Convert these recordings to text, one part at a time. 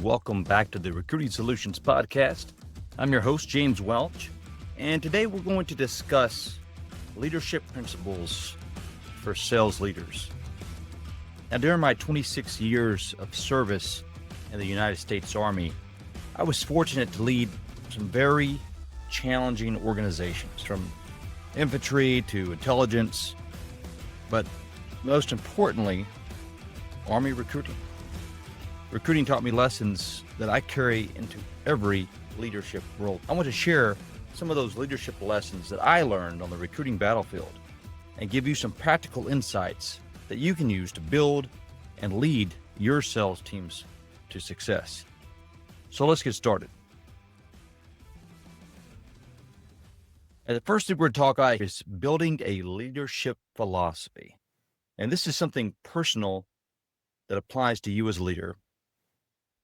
Welcome back to the Recruiting Solutions Podcast. I'm your host, James Welch, and today we're going to discuss leadership principles for sales leaders. Now, during my 26 years of service in the United States Army, I was fortunate to lead some very challenging organizations, from infantry to intelligence, but most importantly, Army recruiting. Recruiting taught me lessons that I carry into every leadership role. I want to share some of those leadership lessons that I learned on the recruiting battlefield and give you some practical insights that you can use to build and lead your sales teams to success. So let's get started. And the first thing we're going to talk about is building a leadership philosophy. And this is something personal that applies to you as a leader,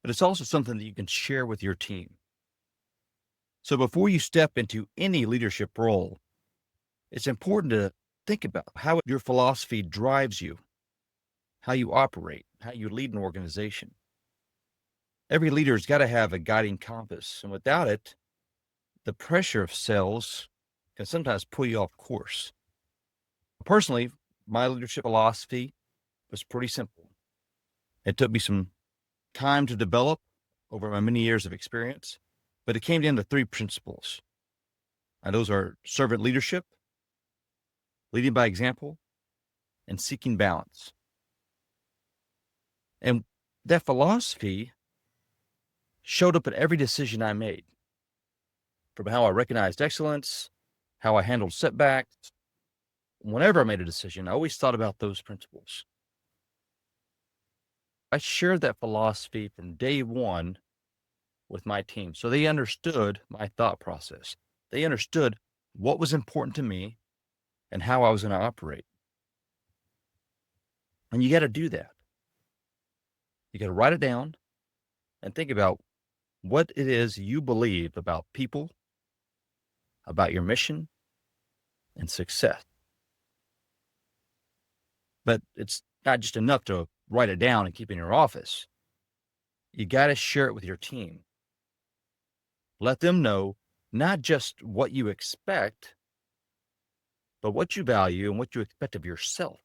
but it's also something that you can share with your team. So before you step into any leadership role, it's important to think about how your philosophy drives you, how you operate, how you lead an organization. Every leader's got to have a guiding compass, and without it, the pressure of sales can sometimes pull you off course. Personally, my leadership philosophy was pretty simple. It took me some time to develop over my many years of experience, but it came down to three principles. And those are servant leadership, leading by example, and seeking balance. And that philosophy showed up in every decision I made, from how I recognized excellence, how I handled setbacks. Whenever I made a decision, I always thought about those principles. I shared that philosophy from day one with my team, so they understood my thought process. They understood what was important to me and how I was going to operate. And you got to do that. You got to write it down and think about what it is you believe about people, about your mission, and success. But it's not just enough to write it down and keep it in your office. You got to share it with your team. Let them know not just what you expect, but what you value and what you expect of yourself.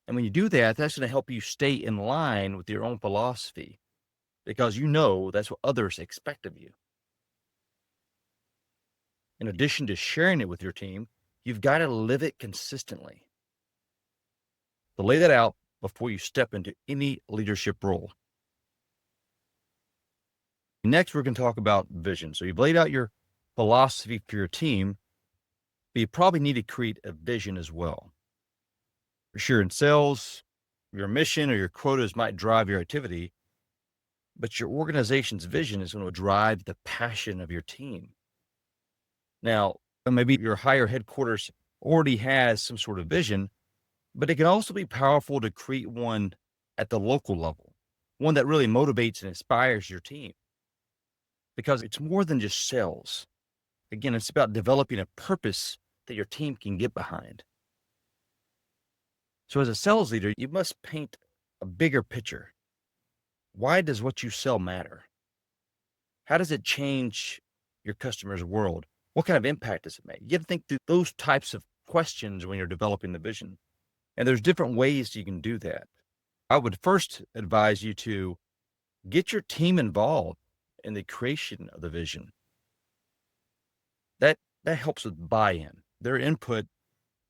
And when you do that, that's going to help you stay in line with your own philosophy, because you know that's what others expect of you. In addition to sharing it with your team, you've got to live it consistently. So lay that out before you step into any leadership role. Next, we're going to talk about vision. So you've laid out your philosophy for your team, but you probably need to create a vision as well. For sure, in sales, your mission or your quotas might drive your activity, but your organization's vision is going to drive the passion of your team. Now, maybe your higher headquarters already has some sort of vision, but it can also be powerful to create one at the local level, one that really motivates and inspires your team. Because it's more than just sales. Again, it's about developing a purpose that your team can get behind. So as a sales leader, you must paint a bigger picture. Why does what you sell matter? How does it change your customer's world? What kind of impact does it make? You have to think through those types of questions when you're developing the vision. And there's different ways you can do that. I would first advise you to get your team involved in the creation of the vision. That helps with buy-in. Their input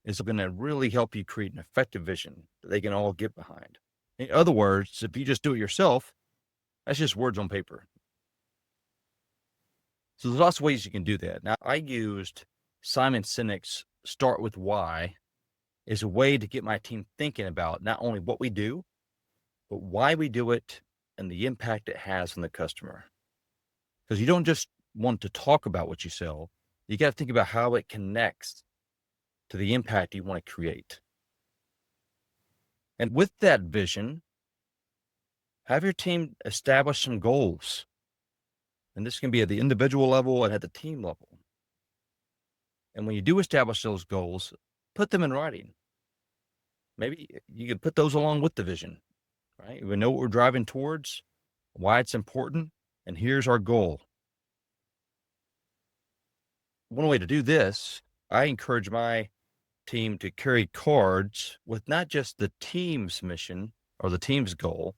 is going to really help you create an effective vision that they can all get behind. In other words, if you just do it yourself, that's just words on paper. So there's lots of ways you can do that. Now, I used Simon Sinek's Start With Why as a way to get my team thinking about not only what we do, but why we do it and the impact it has on the customer. Because you don't just want to talk about what you sell, you got to think about how it connects to the impact you want to create. And with that vision, have your team establish some goals. And this can be at the individual level and at the team level. And when you do establish those goals, put them in writing. Maybe you could put those along with the vision, right? We know what we're driving towards. why it's important, and here's our goal. One way to do this, I encourage my team to carry cards with not just the team's mission or the team's goal,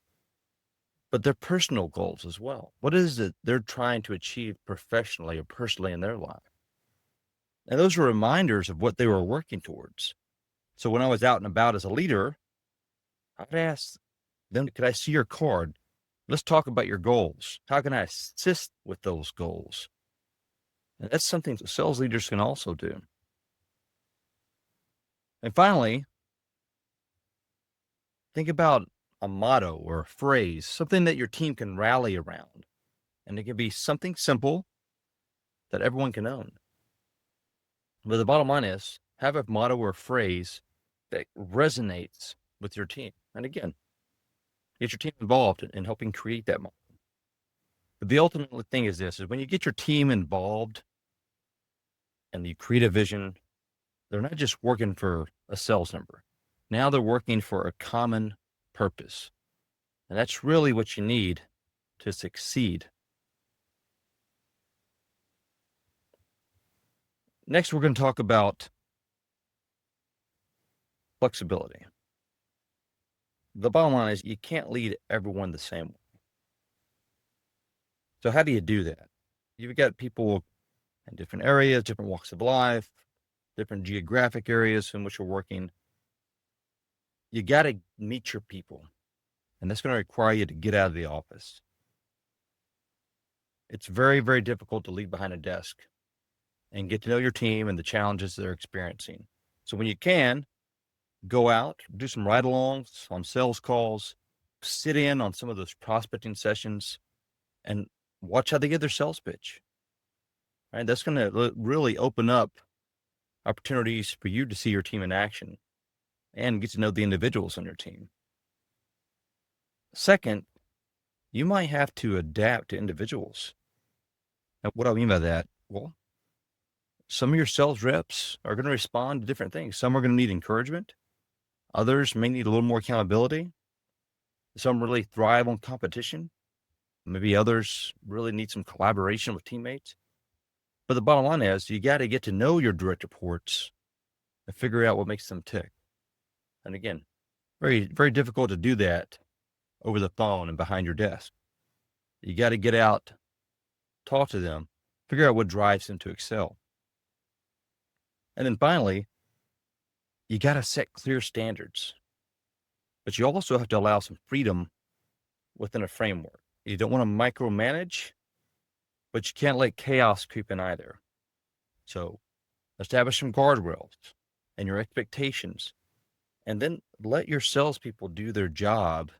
but their personal goals as well. What is it they're trying to achieve professionally or personally in their life? And those are reminders of what they were working towards. So when I was out and about as a leader, I'd ask them, could I see your card? Let's talk about your goals. How can I assist with those goals? And that's something that sales leaders can also do. And finally, think about a motto or a phrase, something that your team can rally around. And it can be something simple that everyone can own. But the bottom line is have a motto or a phrase that resonates with your team. And again, get your team involved in helping create that motto. But the ultimate thing is this, is when you get your team involved and you create a vision, they're not just working for a sales number. Now they're working for a common purpose. And that's really what you need to succeed. Next, we're going to talk about flexibility. The bottom line is you can't lead everyone the same way. So how do you do that? You've got people in different areas, different walks of life, different geographic areas in which you're working. You got to meet your people, and that's going to require you to get out of the office. It's very, very difficult to lead behind a desk and get to know your team and the challenges they're experiencing. So when you can, go out, do some ride-alongs on sales calls, sit in on some of those prospecting sessions, and watch how they give their sales pitch. Right? That's going to really open up opportunities for you to see your team in action and get to know the individuals on your team. Second, you might have to adapt to individuals. Now, what do I mean by that? Well, some of your sales reps are going to respond to different things. Some are going to need encouragement. Others may need a little more accountability. Some really thrive on competition. Maybe others really need some collaboration with teammates. But the bottom line is you got to get to know your direct reports and figure out what makes them tick. And again, very, very difficult to do that over the phone and behind your desk. You got to get out, talk to them, figure out what drives them to excel. And then finally, you got to set clear standards. But you also have to allow some freedom within a framework. You don't want to micromanage, but you can't let chaos creep in either. So establish some guardrails and your expectations, and then let your salespeople do their job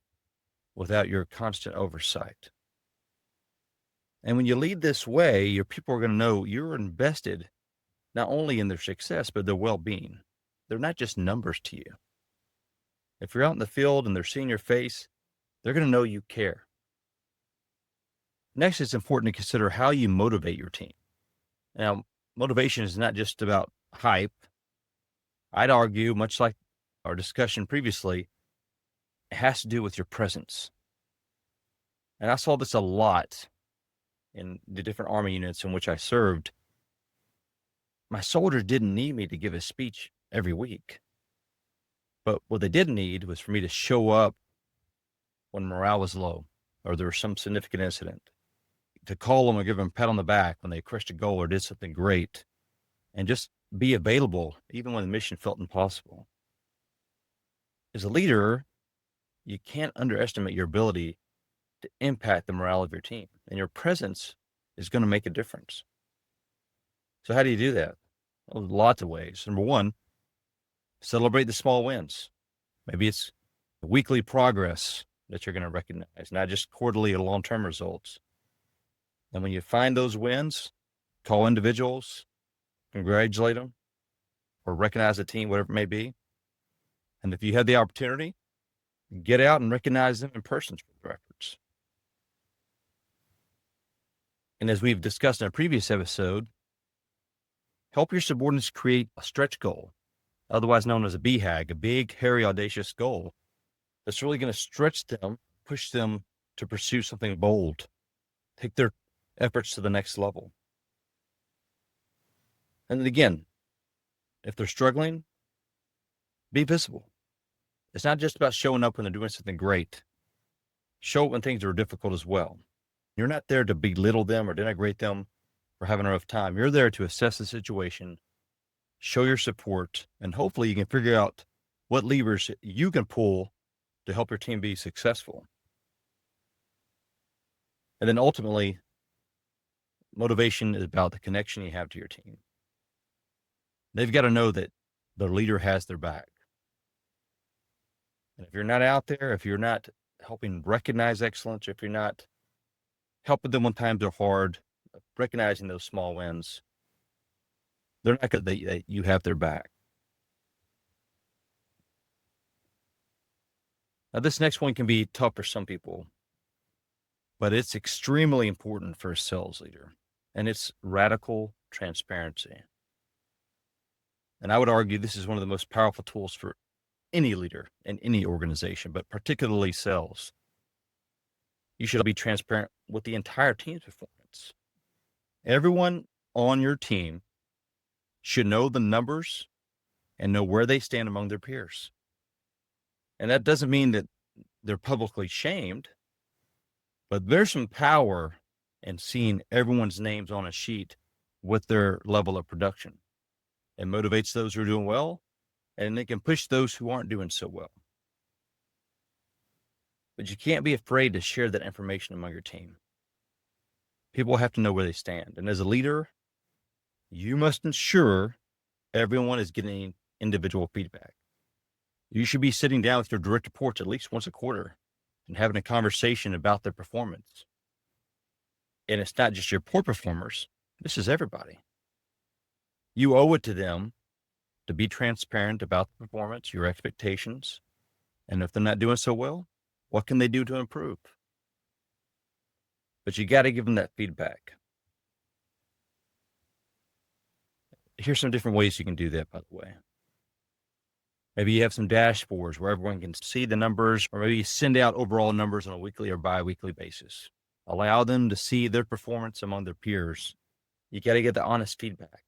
without your constant oversight. And when you lead this way, your people are going to know you're invested not only in their success, but their well-being. They're not just numbers to you. If you're out in the field and they're seeing your face, they're going to know you care. Next, it's important to consider how you motivate your team. Now, motivation is not just about hype. I'd argue, much like our discussion previously, it has to do with your presence. And I saw this a lot in the different Army units in which I served. My soldiers didn't need me to give a speech every week. But what they did need was for me to show up when morale was low or there was some significant incident, to call them or give them a pat on the back when they crushed a goal or did something great, and just be available even when the mission felt impossible. As a leader, you can't underestimate your ability to impact the morale of your team, and your presence is going to make a difference. So how do you do that? Well, lots of ways. Number one, celebrate the small wins. Maybe it's weekly progress that you're going to recognize, not just quarterly or long-term results. And when you find those wins, call individuals, congratulate them, or recognize the team, whatever it may be. And if you have the opportunity, get out and recognize them in person for their efforts. And as we've discussed in a previous episode, help your subordinates create a stretch goal, otherwise known as a BHAG, a big, hairy, audacious goal that's really going to stretch them, push them to pursue something bold, take their efforts to the next level. And again, if they're struggling, be visible. It's not just about showing up when they're doing something great. Show up when things are difficult as well. You're not there to belittle them or denigrate them for having a rough time. You're there to assess the situation, show your support, and hopefully you can figure out what levers you can pull to help your team be successful. And then ultimately, motivation is about the connection you have to your team. They've got to know that their leader has their back. And if you're not out there, if you're not helping recognize excellence, if you're not helping them when times are hard, recognizing those small wins, they're not going to, you have their back. Now, this next one can be tough for some people, but it's extremely important for a sales leader, and it's radical transparency. And I would argue this is one of the most powerful tools for any leader in any organization, but particularly sales. You should be transparent with the entire team's performance. Everyone on your team should know the numbers and know where they stand among their peers. And that doesn't mean that they're publicly shamed, but there's some power in seeing everyone's names on a sheet with their level of production. It motivates those who are doing well, and it can push those who aren't doing so well. But you can't be afraid to share that information among your team. People have to know where they stand. And as a leader, you must ensure everyone is getting individual feedback. You should be sitting down with your direct reports at least once a quarter and having a conversation about their performance. And it's not just your poor performers. This is everybody. You owe it to them to be transparent about the performance, your expectations. And if they're not doing so well, what can they do to improve? But you got to give them that feedback. Here's some different ways you can do that, by the way. Maybe you have some dashboards where everyone can see the numbers, or maybe you send out overall numbers on a weekly or bi-weekly basis. Allow them to see their performance among their peers. You got to get the honest feedback.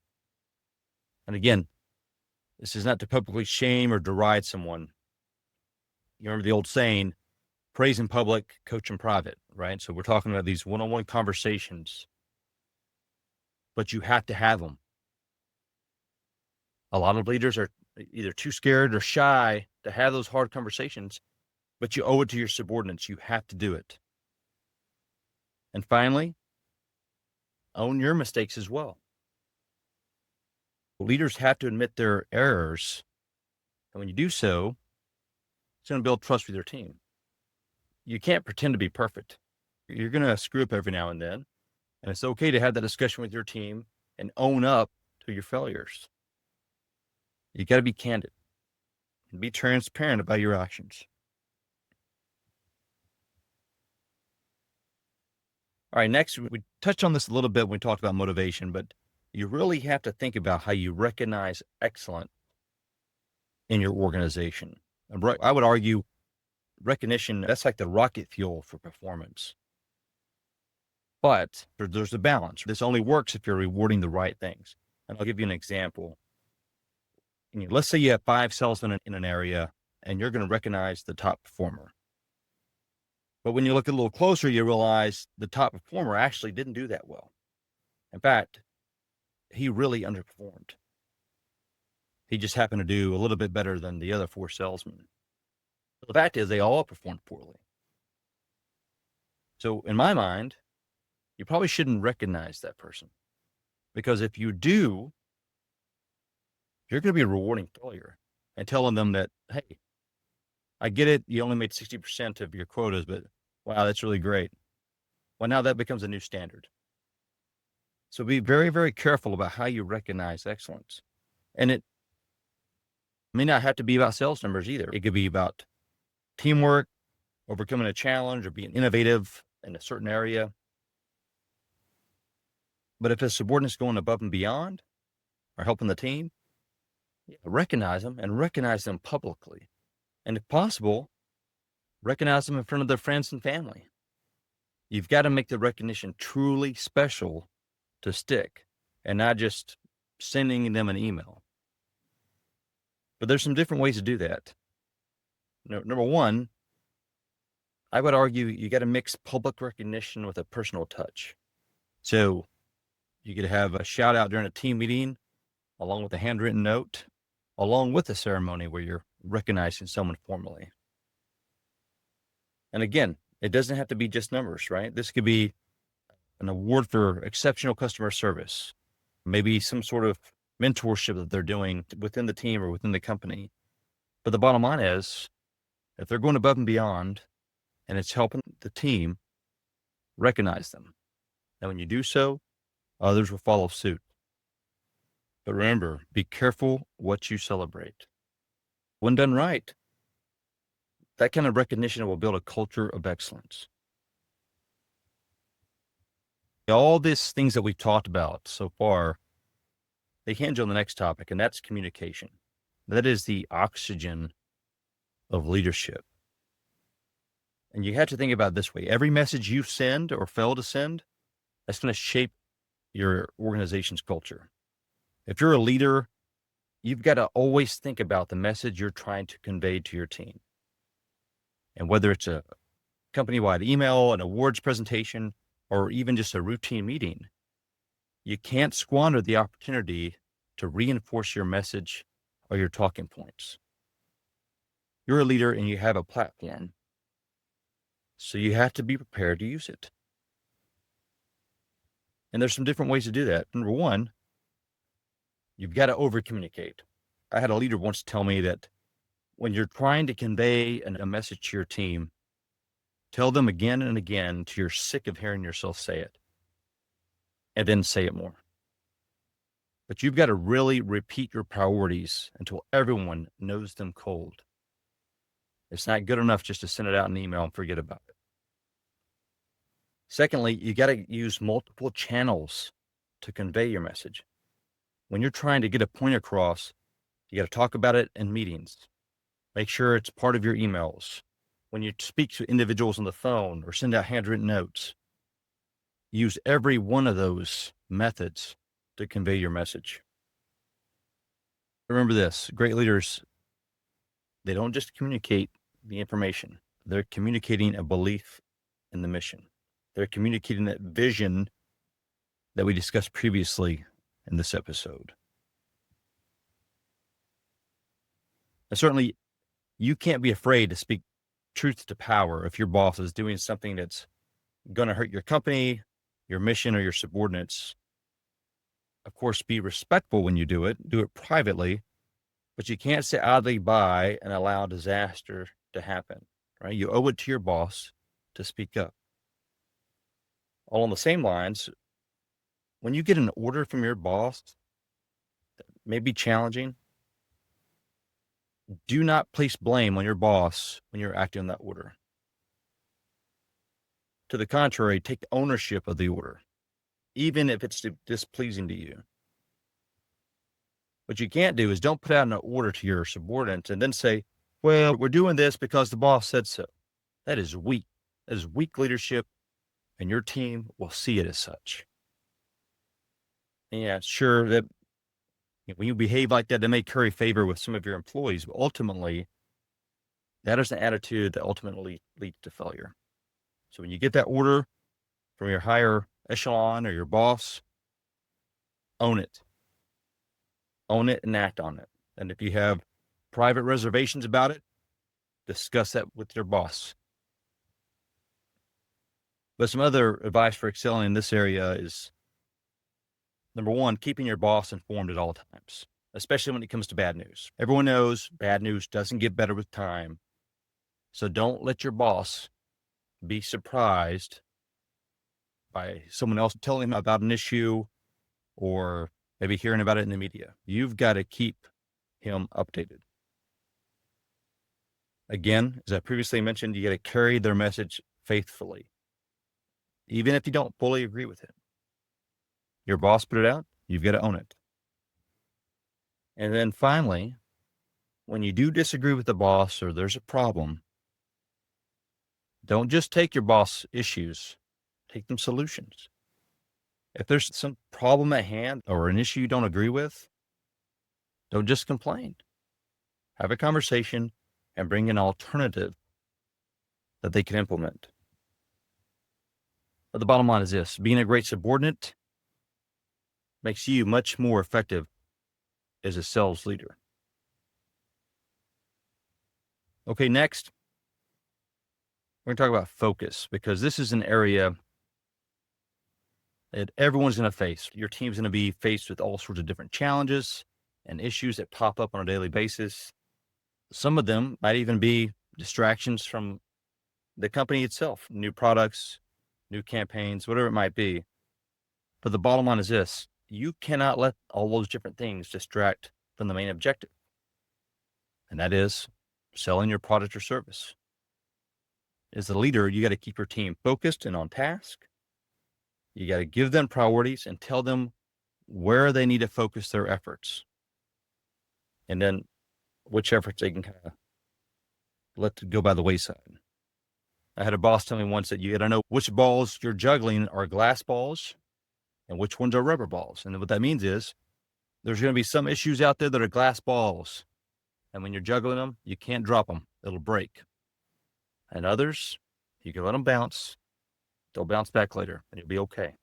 And again, this is not to publicly shame or deride someone. You remember the old saying, praise in public, coach in private, right? So we're talking about these one-on-one conversations, but you have to have them. A lot of leaders are either too scared or shy to have those hard conversations, but you owe it to your subordinates. You have to do it. And finally, own your mistakes as well. Leaders have to admit their errors. And when you do so, it's going to build trust with your team. You can't pretend to be perfect. You're going to screw up every now and then. And it's okay to have that discussion with your team and own up to your failures. You got to be candid and be transparent about your actions. All right, next, we touched on this a little bit when we talked about motivation, but you really have to think about how you recognize excellence in your organization. And I would argue recognition, that's like the rocket fuel for performance. But there's a balance. This only works if you're rewarding the right things. And I'll give you an example. Let's say you have 5 salesmen in an area, and you're going to recognize the top performer. But when you look a little closer, you realize the top performer actually didn't do that well. In fact, he really underperformed. He just happened to do a little bit better than the other 4 salesmen. The fact is they all performed poorly. So in my mind, you probably shouldn't recognize that person, because if you do, you're going to be rewarding failure and telling them that, hey, I get it. You only made 60% of your quotas, but wow, that's really great. Well, now that becomes a new standard. So be very, very careful about how you recognize excellence. And it may not have to be about sales numbers either. It could be about teamwork, overcoming a challenge, or being innovative in a certain area. But if a subordinate's going above and beyond or helping the team, recognize them and recognize them publicly. And if possible, recognize them in front of their friends and family. You've got to make the recognition truly special to stick and not just sending them an email. But there's some different ways to do that. Number one, I would argue you got to mix public recognition with a personal touch. So you could have a shout out during a team meeting, along with a handwritten note, along with a ceremony where you're recognizing someone formally. And again, it doesn't have to be just numbers, right? This could be an award for exceptional customer service, maybe some sort of mentorship that they're doing within the team or within the company. But the bottom line is, if they're going above and beyond and it's helping the team, recognize them. And when you do so, others will follow suit. But remember, be careful what you celebrate. When done right, that kind of recognition will build a culture of excellence. All these things that we've talked about so far, they hinge on the next topic, and that's communication. That is the oxygen of leadership. And you have to think about it this way. Every message you send or fail to send, that's going to shape your organization's culture. If you're a leader, you've got to always think about the message you're trying to convey to your team. And whether it's a company-wide email, an awards presentation, or even just a routine meeting, you can't squander the opportunity to reinforce your message or your talking points. You're a leader and you have a platform, so you have to be prepared to use it. And there's some different ways to do that. Number one, you've got to over-communicate. I had a leader once tell me that when you're trying to convey a message to your team, tell them again and again until you're sick of hearing yourself say it, and then say it more. But you've got to really repeat your priorities until everyone knows them cold. It's not good enough just to send it out in an email and forget about it. Secondly, you got to use multiple channels to convey your message. When you're trying to get a point across, you got to talk about it in meetings. Make sure it's part of your emails. When you speak to individuals on the phone or send out handwritten notes, use every one of those methods to convey your message. Remember this, great leaders, they don't just communicate the information. They're communicating a belief in the mission. They're communicating that vision that we discussed previously in this episode. And certainly, you can't be afraid to speak truth to power if your boss is doing something that's going to hurt your company, your mission, or your subordinates. Of course, be respectful when you do it privately, but you can't sit idly by and allow disaster to happen, right? You owe it to your boss to speak up. Along the same lines, when you get an order from your boss that may be challenging, do not place blame on your boss when you're acting on that order. To the contrary, take ownership of the order, even if it's displeasing to you. What you can't do is don't put out an order to your subordinates and then say, well, we're doing this because the boss said so. That is weak. That is weak leadership, and your team will see it as such. Yeah, sure that when you behave like that, it may curry favor with some of your employees, but ultimately, that is an attitude that ultimately leads to failure. So when you get that order from your higher echelon or your boss, own it. Own it and act on it. And if you have private reservations about it, discuss that with your boss. But some other advice for excelling in this area is, number one, keeping your boss informed at all times, especially when it comes to bad news. Everyone knows bad news doesn't get better with time. So don't let your boss be surprised by someone else telling him about an issue or maybe hearing about it in the media. You've got to keep him updated. Again, as I previously mentioned, you got to carry their message faithfully, even if you don't fully agree with it. Your boss put it out, you've got to own it. And then finally, when you do disagree with the boss or there's a problem, don't just take your boss issues Take them solutions. If there's some problem at hand or an issue you don't agree with, don't just complain. Have a conversation and bring an alternative that they can implement. But the bottom line is this: being a great subordinate makes you much more effective as a sales leader. Okay, next, we're going to talk about focus, because this is an area that everyone's going to face. Your team's going to be faced with all sorts of different challenges and issues that pop up on a daily basis. Some of them might even be distractions from the company itself, new products, new campaigns, whatever it might be. But the bottom line is this: you cannot let all those different things distract from the main objective, and that is selling your product or service. As a leader, you got to keep your team focused and on task. You got to give them priorities and tell them where they need to focus their efforts, and then which efforts they can kind of let go by the wayside. I had a boss tell me once that you got to know which balls you're juggling are glass balls and which ones are rubber balls. And what that means is there's going to be some issues out there that are glass balls, and when you're juggling them, you can't drop them. It'll break. And others, you can let them bounce. They'll bounce back later, and you'll be okay.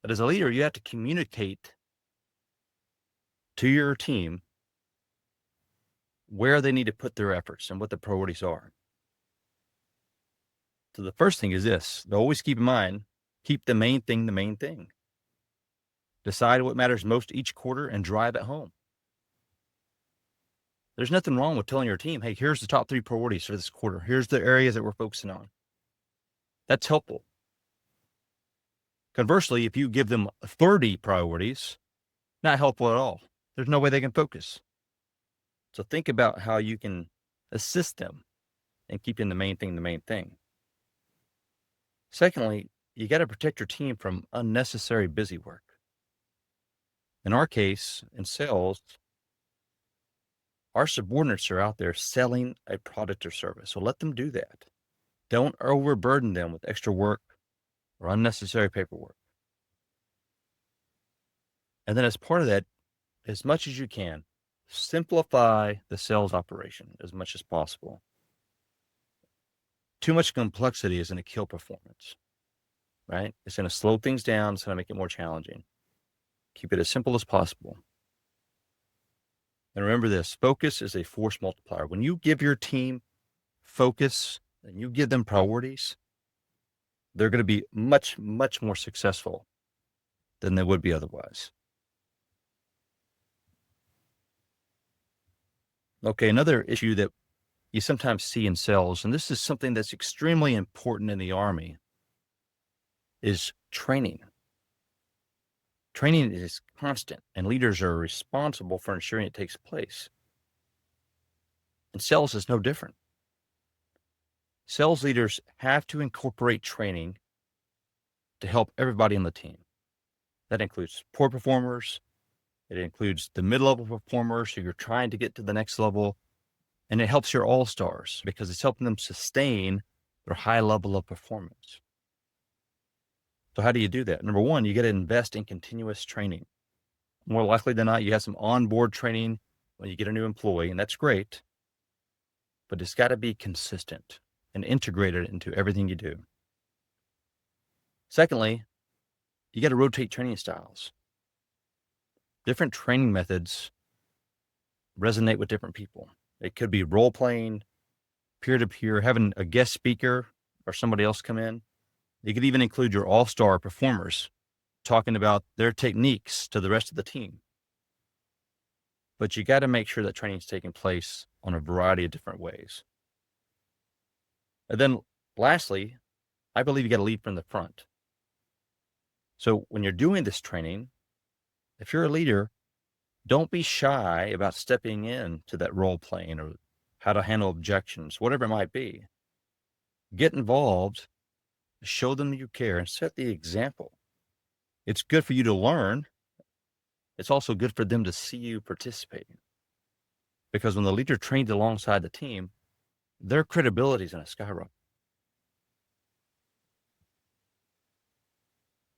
But as a leader, you have to communicate to your team where they need to put their efforts and what the priorities are. So the first thing is this: to always keep in mind, keep the main thing the main thing. Decide what matters most each quarter and drive it home. There's nothing wrong with telling your team, hey, here's the top 3 priorities for this quarter. Here's the areas that we're focusing on. That's helpful. Conversely, if you give them 30 priorities, not helpful at all. There's no way they can focus. So think about how you can assist them in keeping the main thing the main thing. Secondly, you got to protect your team from unnecessary busy work. In our case, in sales, our subordinates are out there selling a product or service. So let them do that. Don't overburden them with extra work or unnecessary paperwork. And then as part of that, as much as you can, simplify the sales operation as much as possible. Too much complexity is going to kill performance, right? It's going to slow things down. It's going to make it more challenging. Keep it as simple as possible. And remember this: focus is a force multiplier. When you give your team focus and you give them priorities, they're going to be much, much more successful than they would be otherwise. Okay, another issue that you sometimes see in sales, and this is something that's extremely important in the Army, is training. Training is constant, and leaders are responsible for ensuring it takes place. And sales is no different. Sales leaders have to incorporate training to help everybody on the team. That includes poor performers. It includes the mid-level performers who you're trying to get to the next level. And it helps your all-stars because it's helping them sustain their high level of performance. So how do you do that? Number one, you got to invest in continuous training. More likely than not, you have some onboard training when you get a new employee, and that's great. But it's got to be consistent and integrated into everything you do. Secondly, you got to rotate training styles. Different training methods resonate with different people. It could be role playing, peer-to-peer, having a guest speaker or somebody else come in. You could even include your all-star performers talking about their techniques to the rest of the team. But you got to make sure that training is taking place on a variety of different ways. And then lastly, I believe you got to lead from the front. So when you're doing this training, if you're a leader, don't be shy about stepping into that role playing or how to handle objections, whatever it might be. Get involved, show them you care, and set the example. It's good for you to learn. It's also good for them to see you participating. Because when the leader trains alongside the team, their credibility is going to skyrocket.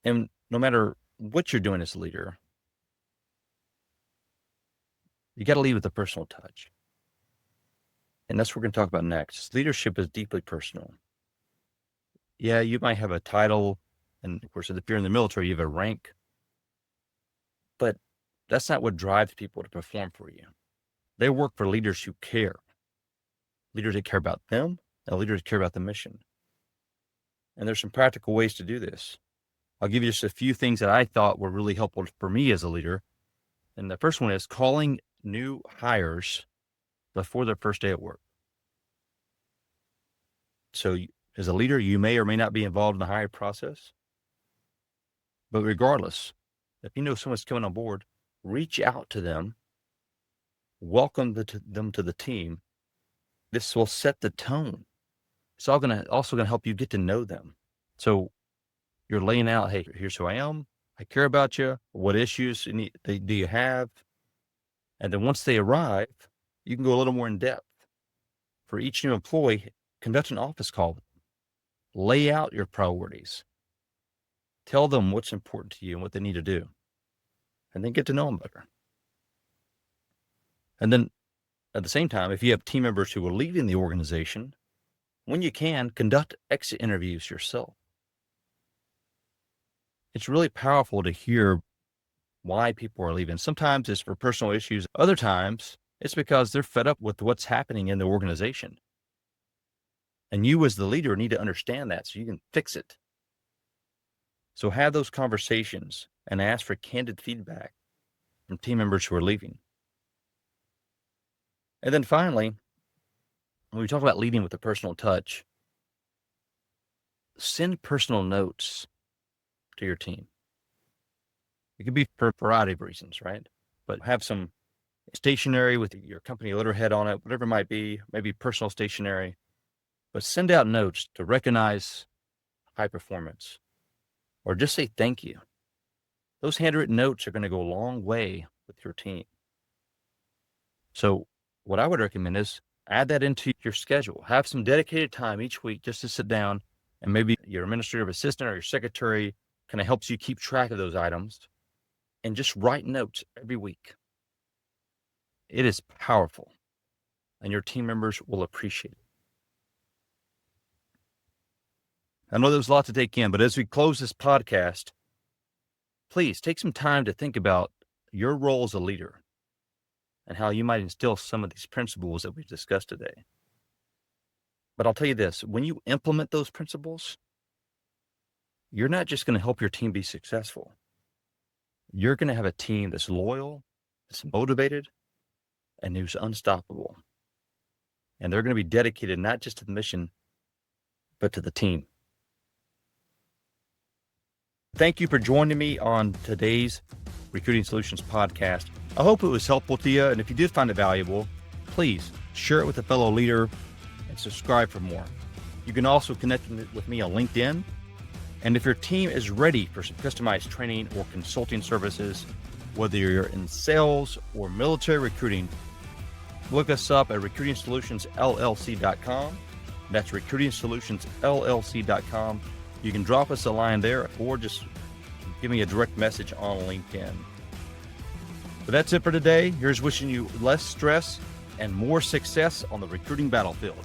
And no matter what you're doing as a leader, you got to lead with a personal touch. And that's what we're going to talk about next. Leadership is deeply personal. Yeah, you might have a title, and of course, if you're in the military, you have a rank, but that's not what drives people to perform for you. They work for leaders who care, leaders that care about them, and leaders that care about the mission. And there's some practical ways to do this. I'll give you just a few things that I thought were really helpful for me as a leader. And the first one is calling new hires before their first day at work. So as a leader, you may or may not be involved in the hiring process. But regardless, if you know someone's coming on board, reach out to them, welcome them to the team. This will set the tone. It's also going to help you get to know them. So you're laying out, hey, here's who I am. I care about you. What issues do you have? And then once they arrive, you can go a little more in depth. For each new employee, conduct an office call. Lay out your priorities. Tell them what's important to you and what they need to do. And then get to know them better. And then at the same time, if you have team members who are leaving the organization, when you can, conduct exit interviews yourself. It's really powerful to hear why people are leaving. Sometimes it's for personal issues. Other times it's because they're fed up with what's happening in the organization. And you as the leader need to understand that so you can fix it. So have those conversations and ask for candid feedback from team members who are leaving. And then finally, when we talk about leading with a personal touch, send personal notes to your team. It could be for a variety of reasons, right? But have some stationery with your company letterhead on it, whatever it might be, maybe personal stationery. But send out notes to recognize high performance or just say thank you. Those handwritten notes are going to go a long way with your team. So what I would recommend is add that into your schedule. Have some dedicated time each week just to sit down, and maybe your administrative assistant or your secretary kind of helps you keep track of those items, and just write notes every week. It is powerful, and your team members will appreciate it. I know there's a lot to take in, but as we close this podcast, please take some time to think about your role as a leader and how you might instill some of these principles that we've discussed today. But I'll tell you this, when you implement those principles, you're not just going to help your team be successful. You're going to have a team that's loyal, that's motivated, and who's unstoppable. And they're going to be dedicated not just to the mission, but to the team. Thank you for joining me on today's Recruiting Solutions podcast. I hope it was helpful to you. And if you did find it valuable, please share it with a fellow leader and subscribe for more. You can also connect with me on LinkedIn. And if your team is ready for some customized training or consulting services, whether you're in sales or military recruiting, look us up at recruitingsolutionsllc.com. That's recruitingsolutionsllc.com. You can drop us a line there or just give me a direct message on LinkedIn. But that's it for today. Here's wishing you less stress and more success on the recruiting battlefield.